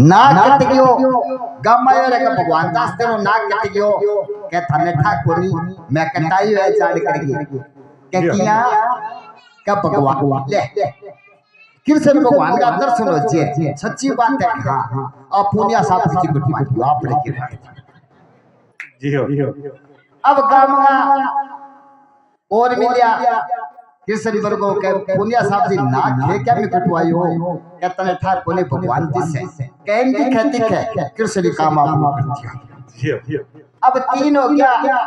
नाक कट गयो गमायो रे का भगवान दास तेरो नाक कट गयो के थाने ठाकुर मैं कटाई है चाड़ करके के किया का भगवान ले कृष्ण भगवान का दर्शन हो जे सच्ची बात है हां अब पुनिया साहब जी को मार आपने के जी हो अब गामगा और मिलिया कृष्ण वर्गो के पुनिया साहब जी नाक थे क्या में कटवायो कहतने ठाकुर ने भगवान दिसे कहेंगे खेती है कृष्ण काम आप जी अब तीन हो गया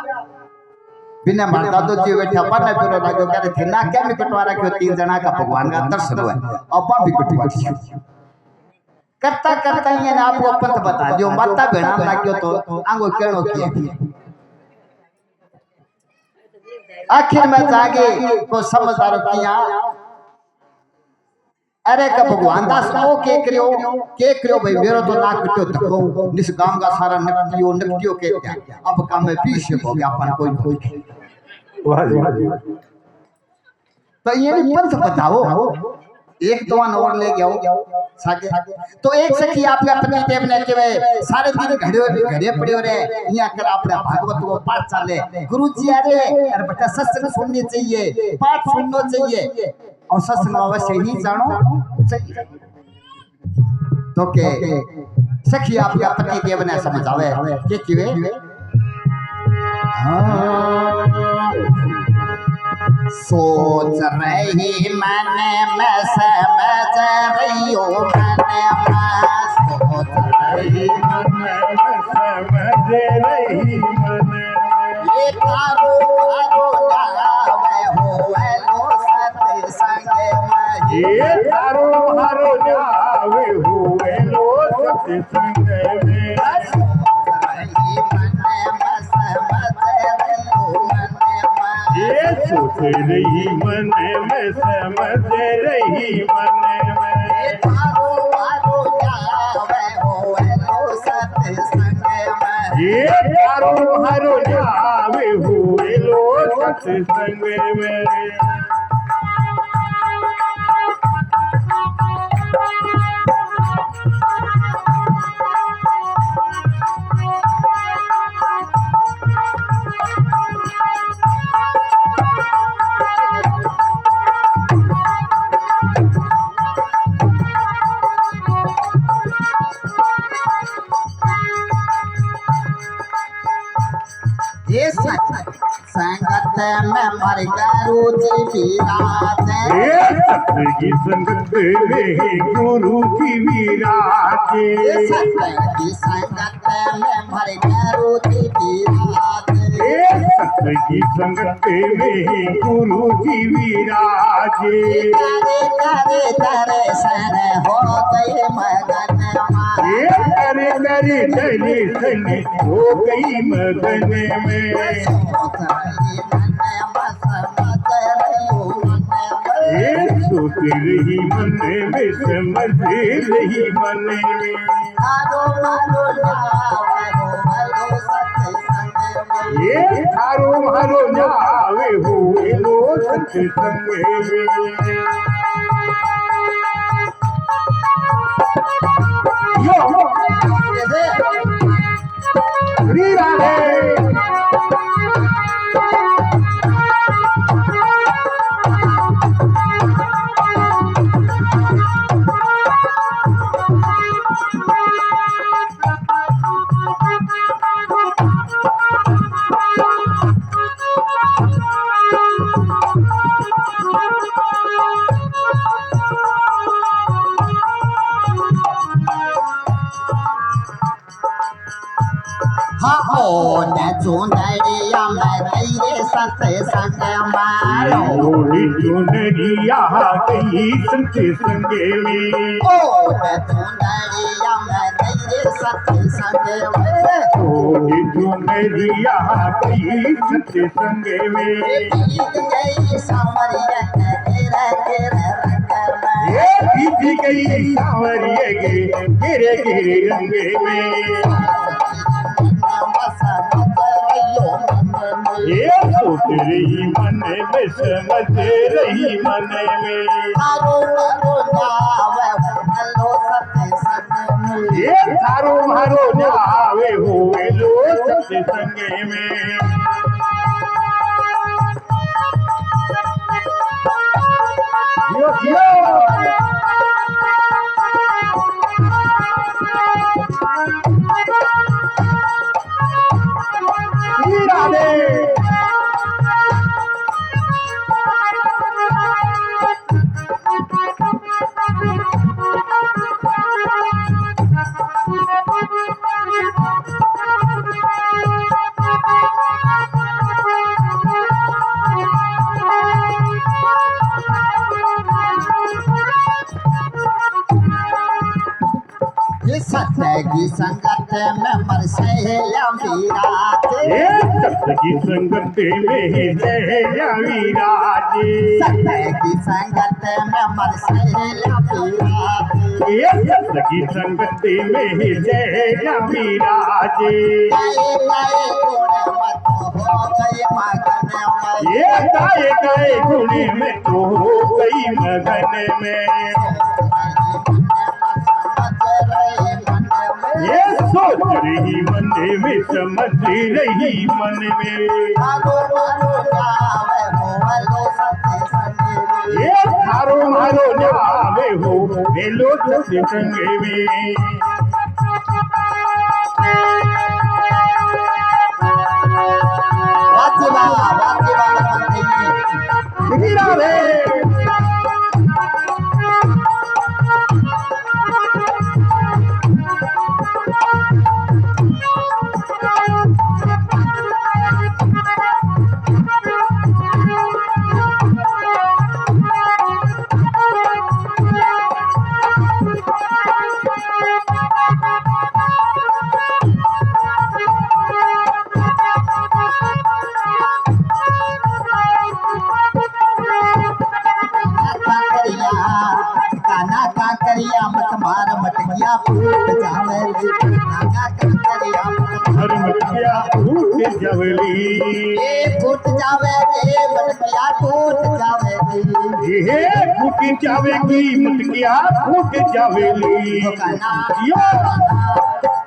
बिना मरदा तो जी बैठा पर न फिरो लागो कहते थे ना क्या में कटवा रखो तीन जना का भगवान का दर्शन हुआ अब भी कटवा करता करता ये ना आपको पंथ बता दियो माता भेड़ा लाग्यो तो आंगो केणो किया आखिर में जागे को समझदारो किया अरे का भगवान दास ओ के करियो भाई मेरो तो नाक कटो धक्को निस गांव का सारा नकटियो के क्या अब काम में पीछे हो गया अपन कोई तो ये पंथ बताओ एक तो और ले गया सागे तो एक सखी आपके अपने देव ने के सारे दिन घड़े पड़ियो रे यहां कर अपना भागवत को पाठ चले गुरुजी अरे अरे बेटा सत्संग सुननी चाहिए पाठ सुनना चाहिए और सत्संग अवश्य ही जानो चाहिए तो के सखी आपके पति देव ने समझावे के किवे सोच रही मन में समझ रही हो मन में सोच रही मन में समझ रही मन ये तारो तारो नावे हो लो सत्संग में ये तारो हरो नावे हुए लो सत्संग में सोच रही मन में समझ रही मन में तारो तारो नावे हो लो सत्संग में ये तारो हरो नावे हुए लो सत्संग में संगत में मर गुरु जी विराज की संगत में गुरु जी विराज की संगत में मर गुरु जी विराज की संगत में गुरु जी विराज करे दर्शन हो गए मगन करे करे दर्शन हो गई मगन में सोच रही मन में समझ रही मन में ये थारो मारो नावे हुए लो सत्संग में श्री राधे चुनरिया में तेरे सत्संग मारो चुनरिया गई सत्संग में चुनरिया में तेरे सत्संग में चुनरिया गई सत्संग में गई सावरिया बीत गई सावरिया गिरे गिरे रंग में ये सोच रही मन में समझ रही मन में में ये थारो मारो न आवे होवे लो सत्संगे में जियो जियो राधे ये सत्य की संगत में मरसे या मीरा ये सत्य की संगत में ही जय विराज सत्य की संगत में मरसे या मीरा ये सत्य की संगत में ही जय विराज गाए गाए गुण मत हो गए मगन में ये गाए गाए गुणे में तो हो गई मगन में ये सोच रही मन में समझ रही मन में ये थारो मारो जावे हो वे लोग संगे में करिया मत मार मटकिया फूट जावे नागा करिया हर मटिया फूट जावली ए फूट जावे के मटकिया फूट जावे ये फूट जावेगी मटकिया फूट जावेली काना यो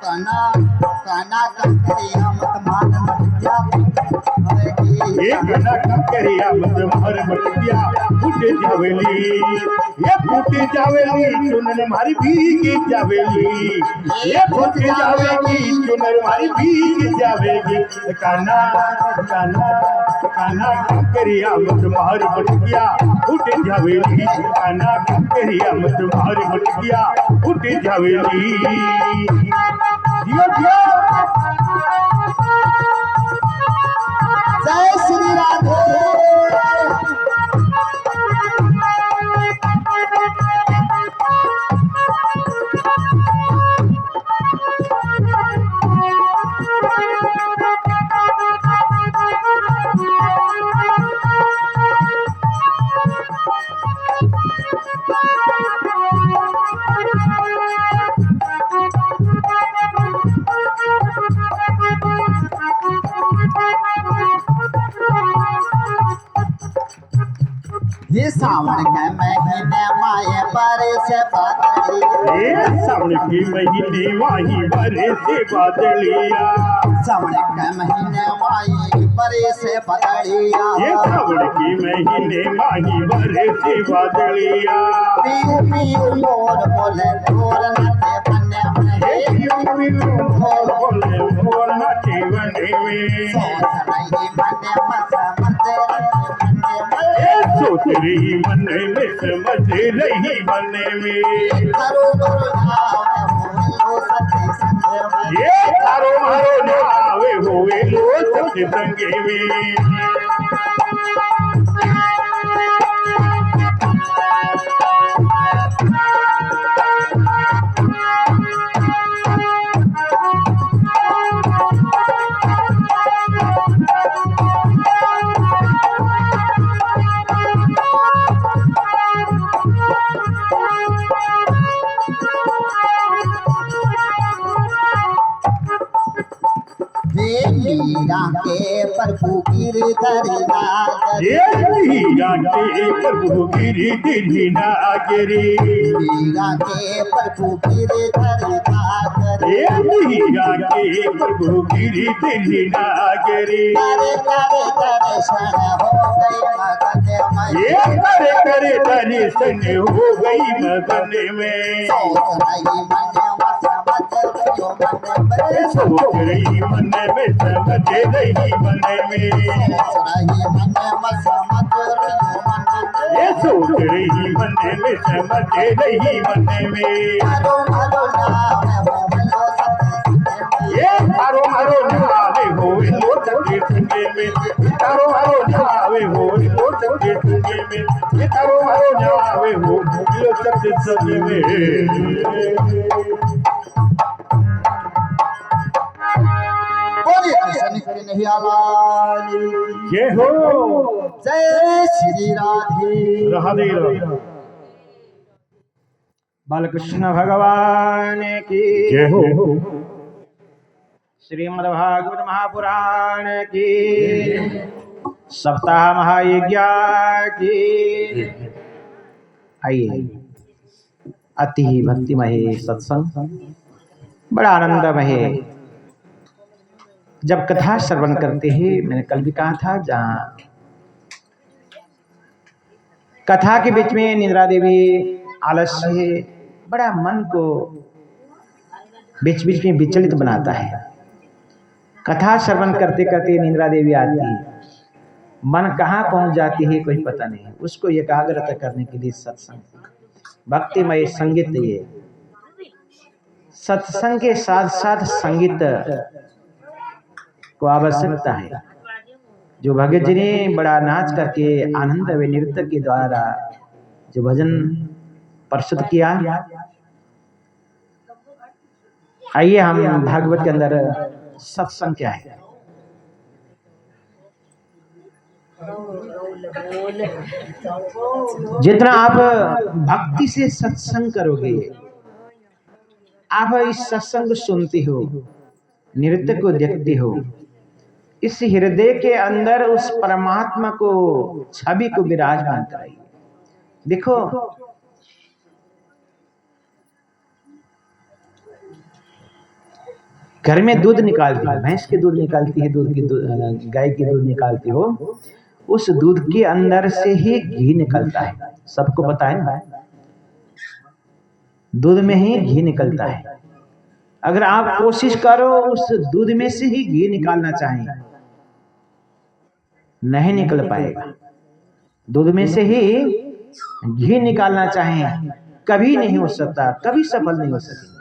काना काना करिया मत मार मटकिया ये गना करिया मत मार मटकिया फूट जावेली ये फूट जावेली चुनर मारी भीग जावेली ये फूट जावेगी चुनर मारी भीग जावेगी काना काना काना करिया मत मार मटकिया फूट जावेली काना करिया मत मार मटकिया फूट जावेली जियो जियो जय श्री राधे ये सावन के महीने माए बारे से बादली ये सावन के महीने माही बरे से बादलिया सावन के महीने माए बारे से बादलिया ये सावन के महीने माही बरे से बादलिया पीऊ पीऊ मोर बोले मोर नते बन्ने में ये यूं यूं बोले मोर नाचे बने में सोच रही मने मसा मते ये सोच रही मन में समझ रही मन में करो करो जाओ सत्य संग ये थारो मारो नावे होवे लो सत्य संगे में मीरा के प्रभु गिरधर नागर ये हीरा के प्रभु गिरी गिरी नागरी मीरा के प्रभु गिरधर नागर मीरा के प्रभु गिरी दिल्ली नागरी करे करे दर्शन हो गई मगन में ये करे करे दर्शन हो गई मगन में सोच रही मन में समझ रही मन में सोच रही मन में समझ रही मन में ये सोच रही मन में समझ रही मन में मारो मारो नाम हो बोलो सब ये मारो मारो नावे हो लो चके संगे में तारो मारो नावे हो लो चके संगे में ये तारो मारो नावे हो लो चके संगे में बोलिए कृष्ण कन्हैया लाल की जय हो जय श्री राधे राधे बालकृष्ण भगवान की जय हो श्रीमद्भागवत महापुराण की सप्ताह महायज्ञ की। आइए, अति ही भक्तिमय सत्संग, बड़ा आनंदमय। जब कथा श्रवण करते हैं, मैंने कल भी कहा था, जहाँ कथा के बीच में निद्रा देवी आलस्य बड़ा मन को बीच बीच में विचलित बनाता है। कथा श्रवण करते करते निद्रा देवी आती है, मन कहाँ पहुंच जाती है कोई पता नहीं। उसको एकाग्रता करने के लिए सत्संग, भक्तिमय संगीत, ये सत्संग के साथ साथ संगीत को आवश्यकता है। जो भगत जी ने बड़ा नाच करके आनंद व नृत्य के द्वारा जो भजन प्रस्तुत किया, आइए हम भागवत के अंदर सत्संग क्या है। जितना आप भक्ति से सत्संग करोगे, आप इस सत्संग सुनते हो, नृत्य को देखते हो, इस हृदय के अंदर उस परमात्मा को, छवि को विराजमान कराइए। देखो, घर में दूध निकालती हो, भैंस के दूध निकालती है, गाय के दूध निकालती हो, उस दूध के अंदर से ही घी निकलता है। सबको पता है ना, दूध में ही घी निकलता है। अगर आप कोशिश करो उस दूध में से ही घी निकालना चाहें, नहीं निकल पाएगा। दूध में से ही घी निकालना चाहें, कभी नहीं हो सकता, कभी सफल नहीं हो सकेगा।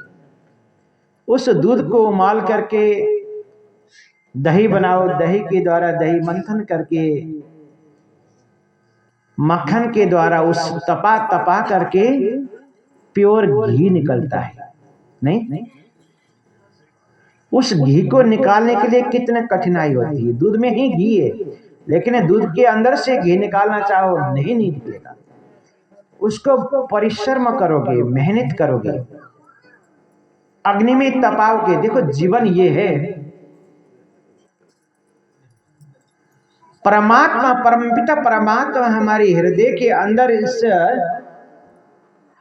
उस दूध को उबाल करके दही बनाओ, दही के द्वारा दही मंथन करके मक्खन के द्वारा उस तपा करके प्योर घी निकलता है। नहीं, उस घी को निकालने के लिए कितनी कठिनाई होती है। दूध में ही घी है, लेकिन दूध के अंदर से घी निकालना चाहो, नहीं निकलेगा। उसको परिश्रम करोगे, मेहनत करोगे, अग्नि में तपाओगे। देखो, जीवन ये है, परमात्मा, परमपिता परमात्मा हमारे हृदय के अंदर, इस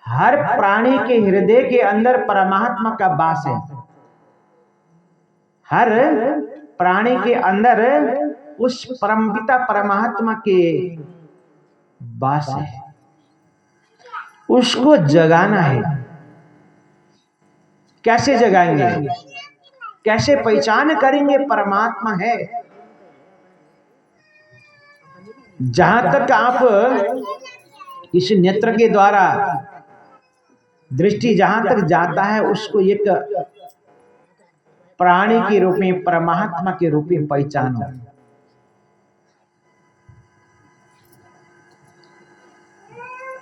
हर प्राणी के हृदय के अंदर परमात्मा का वास है। हर प्राणी के अंदर उस परमपिता परमात्मा के वास है, उसको जगाना है। कैसे जगाएंगे, कैसे पहचान करेंगे परमात्मा है? जहां तक आप इस नेत्र के द्वारा दृष्टि जहां तक जाता है, उसको एक प्राणी के रूप में, परमात्मा के रूप में पहचानो।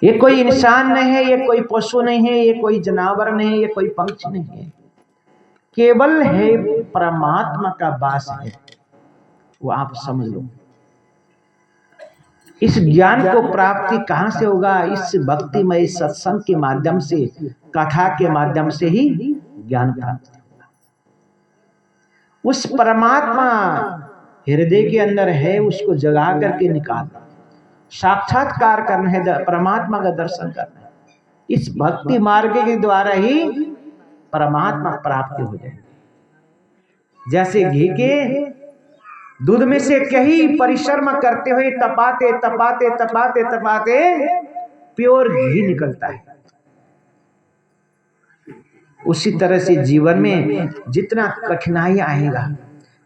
ये कोई इंसान नहीं है, ये कोई पशु नहीं है, ये कोई जानवर नहीं है, ये कोई पंछी नहीं है, केवल है परमात्मा का वास है। वो आप समझ लो। इस ज्ञान को प्राप्ति कहां से होगा? इस भक्तिमय सत्संग के माध्यम से, कथा के माध्यम से ही ज्ञान प्राप्त होगा। उस परमात्मा हृदय के अंदर है, उसको जगा करके निकालना, साक्षात्कार करना है, परमात्मा का दर्शन करना है। इस भक्ति मार्ग के द्वारा ही परमात्मा प्राप्ति हो जाए। जैसे घी के दूध में से कई परिश्रम करते हुए तपाते तपाते तपाते तपाते प्योर घी निकलता है, उसी तरह से जीवन में जितना कठिनाई आएगा,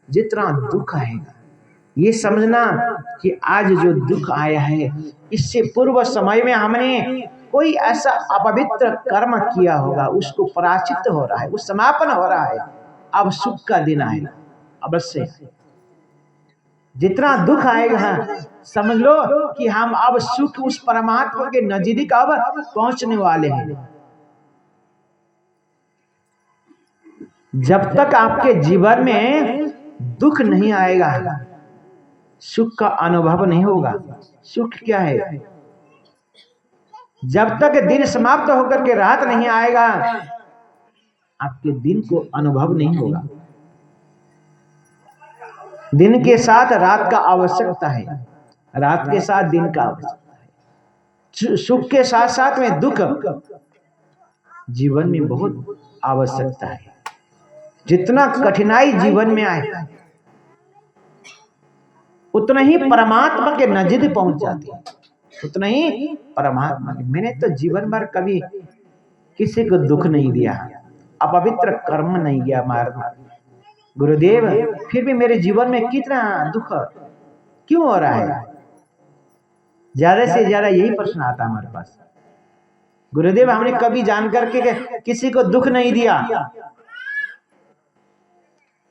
जितना दुख आएगा, ये समझना कि आज जो दुख आया है इससे पूर्व समय में हमने कोई ऐसा अपवित्र कर्म किया होगा, उसको पराचित हो रहा है, उस समापन हो रहा है। अब सुख का दिन आएगा अवश्य। जितना दुख आएगा समझ लो कि हम अब सुख उस परमात्मा के नजदीक अब पहुंचने वाले हैं। जब तक आपके जीवन में दुख नहीं आएगा सुख का अनुभव नहीं होगा। सुख क्या है? जब तक दिन समाप्त होकर के रात नहीं आएगा आपके दिन को अनुभव नहीं होगा। दिन के साथ रात का आवश्यकता है, रात के साथ दिन का आवश्यकता है। सुख के साथ साथ में दुख जीवन में बहुत आवश्यकता है। जितना कठिनाई जीवन में आए उतना ही परमात्मा के नजदीक पहुंच जाती है, उतना ही परमात्मा के। मैंने तो जीवन भर कभी किसी को दुख नहीं दिया, अपवित्र कर्म नहीं किया मारना गुरुदेव, फिर भी मेरे जीवन में कितना दुख क्यों हो रहा है? ज्यादा से ज्यादा यही प्रश्न आता हमारे पास। गुरुदेव हमने कभी जान करके किसी को दुख नहीं दिया,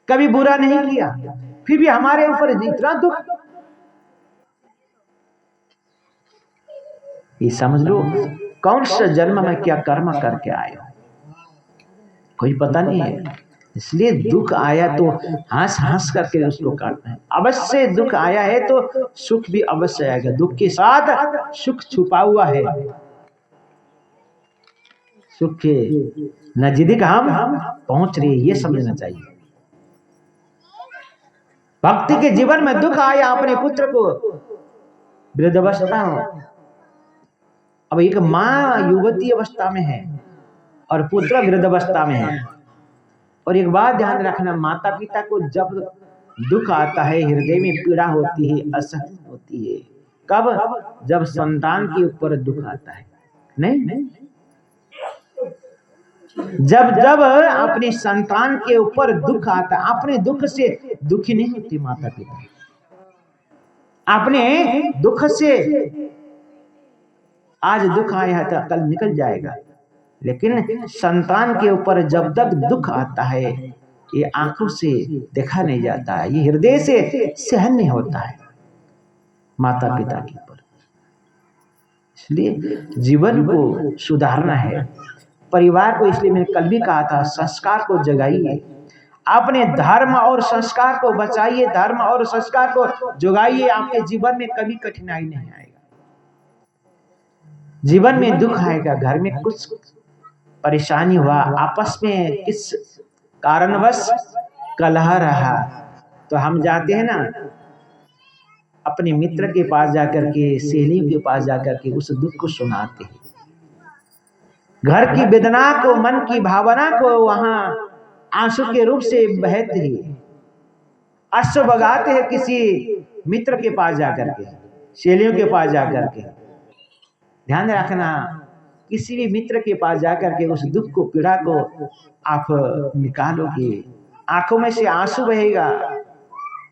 कभी बुरा नहीं किया, फिर भी हमारे ऊपर इतना दुख। ये समझ लो कौन सा जन्म में क्या कर्म करके आए हो, कोई पता नहीं है। इसलिए दुख आया तो हंस हंस करके उसको काटना है। अवश्य दुख आया है तो सुख भी अवश्य आएगा, दुख के साथ सुख छुपा हुआ है। सुख के नजदीक हम पहुंच रहे, ये समझना चाहिए। भक्ति के जीवन में दुख आया, अपने पुत्र को वृद्धावस्था हो, अब एक माँ युवती अवस्था में है और पुत्र वृद्धावस्था में है। और एक बात ध्यान रखना, माता पिता को जब दुख आता है, हृदय में पीड़ा होती है, असहज होती है, कब? जब संतान के ऊपर दुख आता है। नहीं, जब जब अपनी संतान के ऊपर दुख आता है, अपने दुख से दुखी नहीं होती माता पिता, अपने दुख से आज दुख आया है तो कल निकल जाएगा, लेकिन संतान के ऊपर जब तक दुख आता है ये आंखों से देखा नहीं जाता है, ये हृदय से सहन नहीं होता है माता पिता के ऊपर। इसलिए जीवन को सुधारना है, परिवार को। इसलिए मैंने कल भी कहा था, संस्कार को जगाइए, अपने धर्म और संस्कार को बचाइए, धर्म और संस्कार को जगाइए। आपके जीवन में कभी कठिनाई नहीं आएगा, जीवन में दुख आएगा, घर में कुछ परेशानी हुआ, आपस में किस कारणवश कलह रहा, तो हम जाते हैं ना अपने मित्र के पास जाकर के, सहेलियों के पास जाकर के उस दुख को सुनाते हैं, घर की वेदना को, मन की भावना को वहां आंसू के रूप से बहते हैं, अश्रु बगाते हैं किसी मित्र के पास जाकर के, सहेलियों के पास जाकर के। ध्यान रखना, किसी भी मित्र के पास जाकर के उस दुख को, पीड़ा को आप निकालोगे, आंखों में से आंसू बहेगा,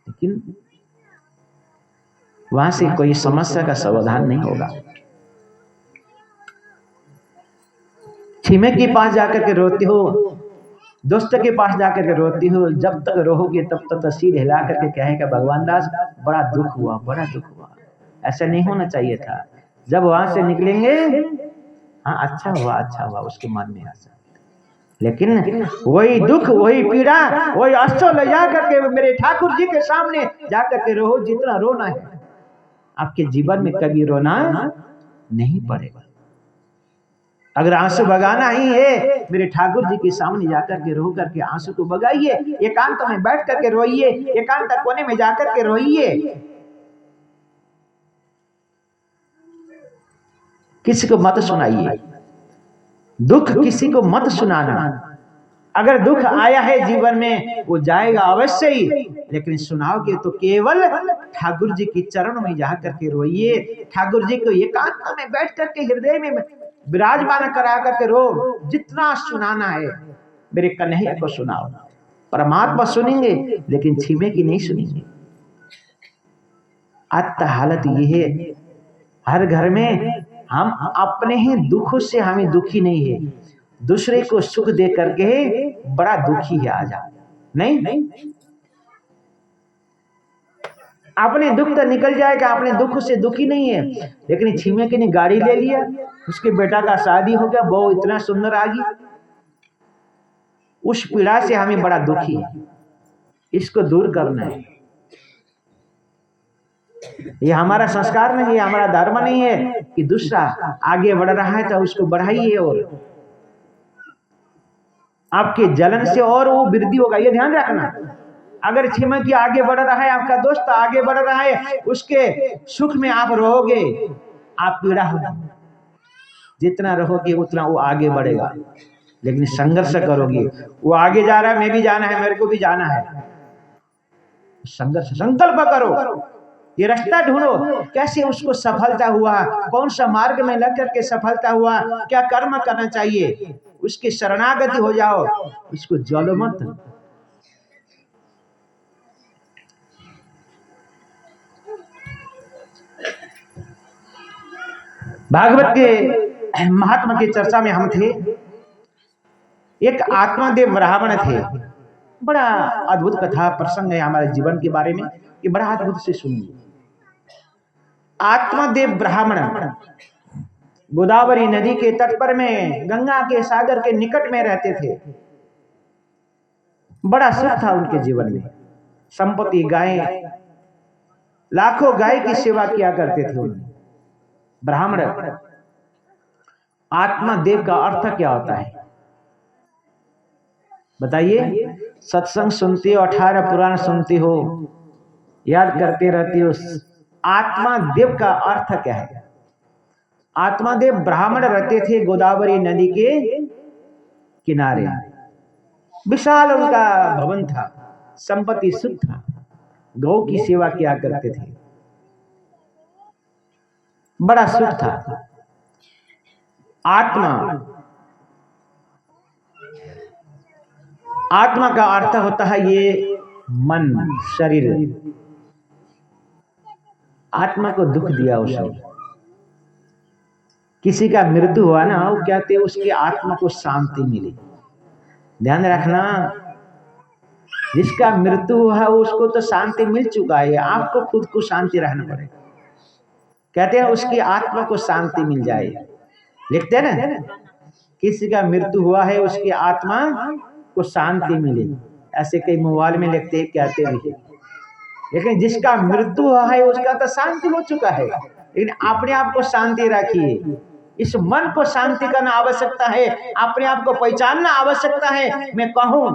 लेकिन वहां से कोई समस्या का समाधान नहीं होगा। छीमे के पास जाकर के रोती हो, दोस्त के पास जाकर के रोती हो, जब तक रोहोगे तब तक सिर हिला करके कहेगा भगवान दास बड़ा दुख हुआ, बड़ा दुख हुआ। ऐसा नहीं होना चाहिए था। जब वहां से निकलेंगे, हाँ अच्छा हुआ, उसके मन में ऐसा, लेकिन वही दुख, वही पीड़ा, वही अश्रु ले जा करके मेरे ठाकुर जी के सामने जाकर के रो, जितना रोना है आपके जीवन में कभी रोना नहीं पड़ेगा। अगर आंसू बगाना ही है, मेरे ठाकुर जी के सामने जाकर के रो करके आंसू को बगाइए, एकांत में बैठ करके रोइए, एकांत कोने में जाकर के रोइए, किसी को मत सुनाइए, दुख किसी को मत सुनाना। अगर दुख आया है जीवन में वो जाएगा अवश्य ही, लेकिन सुनाओगे तो केवल ठाकुर जी के चरण में जा करके रोइए। ठाकुर जी को एकांत में बैठ करके हृदय में विराजमान करा करके रो। जितना सुनाना है मेरे कन्हैया को सुनाओ। परमात्मा सुनेंगे लेकिन छीमे की नहीं सुनेंगे। आज हालत ये है, हर घर में हम अपने ही दुखों से हमें दुखी नहीं है, दूसरे को सुख दे करके बड़ा दुखी है आज। नहीं, अपने दुख तो निकल जाएगा, अपने दुख से दुखी नहीं है, लेकिन छीमे की ने गाड़ी ले लिया, उसके बेटा का शादी हो गया, बहू इतना सुंदर आ गई, उस पीड़ा से हमें बड़ा दुखी है। इसको दूर करना है। ये हमारा संस्कार नहीं है, हमारा धर्म नहीं है कि दूसरा आगे बढ़ रहा है तो उसको बढ़ाइए और आपके जलन से और वो वृद्धि होगा। ये ध्यान रखना। अगर छीमे की आगे बढ़ रहा है, आपका दोस्त आगे बढ़ रहा है, उसके सुख में आप रहोगे, आप पीड़ा होगा। जितना रहोगे उतना वो आगे बढ़ेगा। लेकिन संघर्ष करोगे, वो आगे जा रहा है, मैं भी जाना है, मेरे को भी जाना है, संघर्ष संकल्प करो, ये रास्ता ढूंढो, कैसे उसको सफलता हुआ, कौन सा मार्ग में लग करके सफलता हुआ, क्या कर्म करना चाहिए, उसकी शरणागति हो जाओ, उसको जलो मत। भागवत के महात्मा की चर्चा में हम थे। एक आत्मादेव ब्राह्मण थे। बड़ा अद्भुत कथा प्रसंग है हमारे जीवन के बारे में, कि बड़ा अद्भुत से सुनिए। आत्मादेव ब्राह्मण गोदावरी नदी के तट पर में, गंगा के सागर के निकट में रहते थे। बड़ा सुख था उनके जीवन में। संपत्ति, गाय, लाखों गाय की सेवा किया करते थे उन्हें। ब्राह्मण। आत्मादेव का अर्थ क्या होता है बताइए? सत्संग सुनते हो, 18 पुराण सुनते हो, याद करते रहते हो। आत्मादेव का अर्थ क्या है? आत्मादेव ब्राह्मण रहते थे गोदावरी नदी के किनारे। विशाल उनका भवन था, संपत्ति सुख था, गौ की सेवा किया करते थे, बड़ा सुख था। आत्मा का अर्थ होता है ये मन, शरीर। आत्मा को दुख दिया उसने। किसी का मृत्यु हुआ ना, वो कहते उसकी आत्मा को शांति मिली। ध्यान रखना, जिसका मृत्यु हुआ है उसको तो शांति मिल चुका है, आपको खुद को शांति रहना पड़ेगा। कहते हैं उसकी आत्मा को शांति मिल जाए। लिखते हैं ना, किसी का मृत्यु हुआ है उसकी आत्मा को शांति मिले, ऐसे कई मोबाइल में लिखते कहते भी है। लेकिन जिसका मृत्यु हुआ है उसका तो शांति हो चुका है, लेकिन अपने आप को शांति रखिए। इस मन को शांति करना आवश्यकता है, अपने आप को पहचानना आवश्यकता है। मैं कहूं